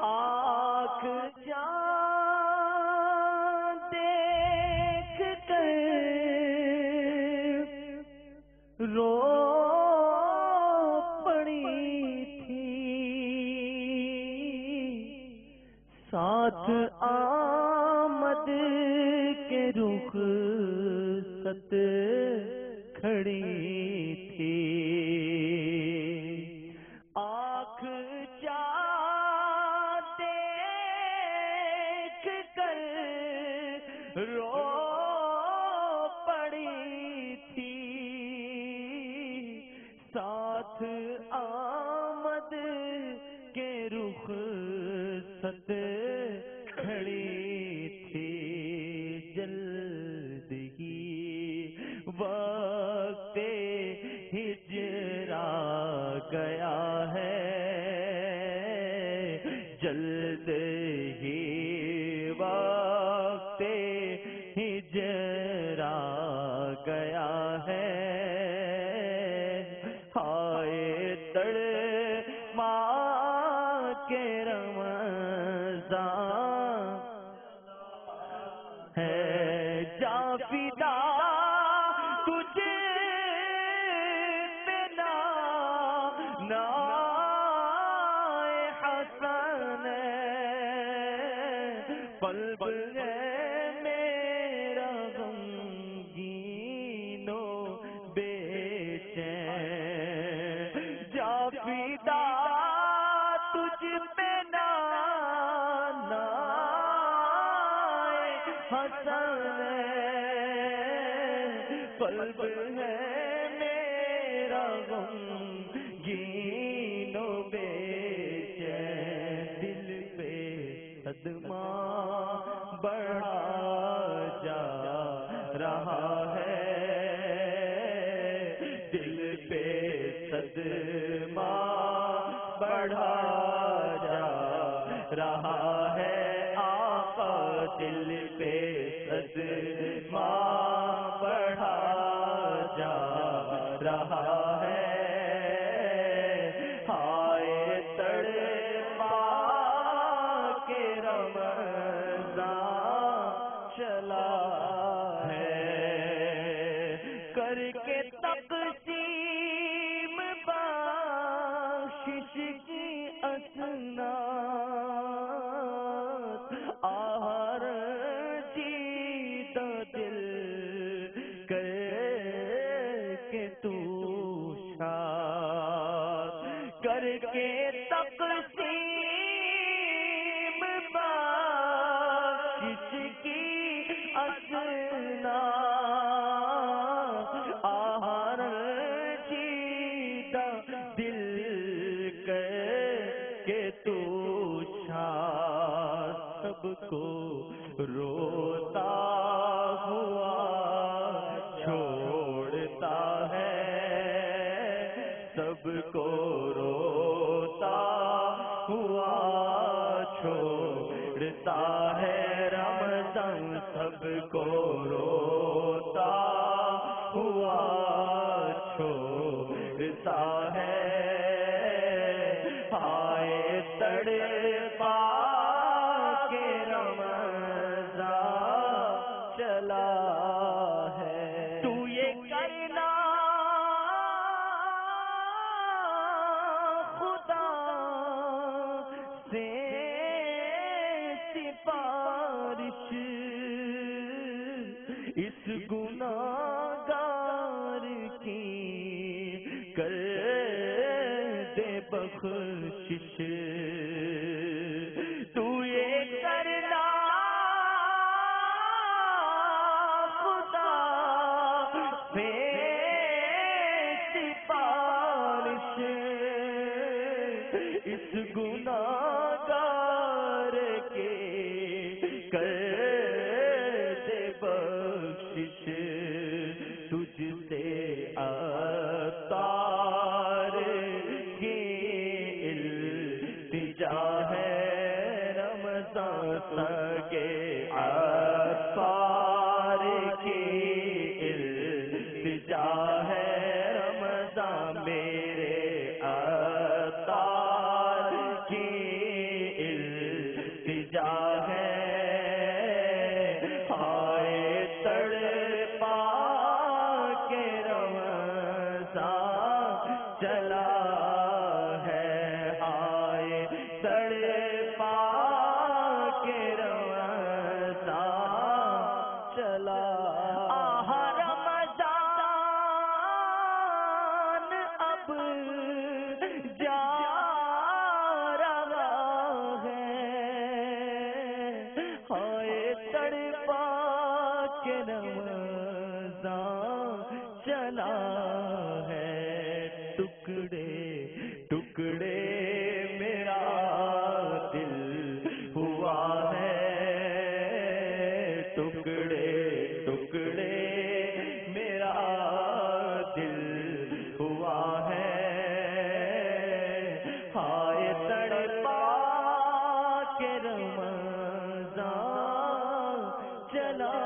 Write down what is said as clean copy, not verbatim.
آنکھ چاند دیکھ کر رو پڑی تھی، ساتھ آمد کے رخصت کھڑی تھی، آنکھ چاند دیکھ کر رو پڑی تھی، ساتھ آمد کے رخصت کھڑی تھی، جلد ہی وقت ہجر آ گیا ہے، جلد ہی وقت ہجر آ گیا ہے، ہائے تڑپا کے رمضان ہے، جا فدا تجھے پہ نائے حسن قلب ہے میرا غمگین و بے چین، جا فدا تجھ پہ نائے حسن قلب ہے میرا غمگین و بے چین، دل پہ صدمہ بڑھا جا رہا ہے، دل پہ صدمہ بڑھا جا رہا ہے، آقا دل پہ صدمہ بڑھا جا رہا ہے، ہائے تڑپا کے رمضان چلا ہے، کر کے تقسیم بخشش کی اسناد، آہر جیتا دل کر کے تو شاد، کر کے تقسیم بخشش کی اسناد، آہر جیتا دل کر کے تو شاد، سب کو روتا ہوا چھوڑتا ہے، سب کو روتا ہوا چھوڑتا ہے، رمضان سب کو روتا ہوا چھوڑتا ہے، ہائے تڑپا کے رمضان چلا ہے، تو یہ کرنا خدا سے سفارش، اس گناہگار کی کر دے بخشش، تو یہ کرنا خدا سے سفارش، اس گناہگار کے کر دے بخشش، تجھ سے عطار کی التجا ہے، رمضان کے عطار کی التجا ہے، رمضان میرے عطار کی کے رمضان چلا ہے، ٹکڑے ٹکڑے میرا دل ہوا ہے، ٹکڑے ٹکڑے میرا دل ہوا ہے، ہائے تڑپا کے رمضان چلا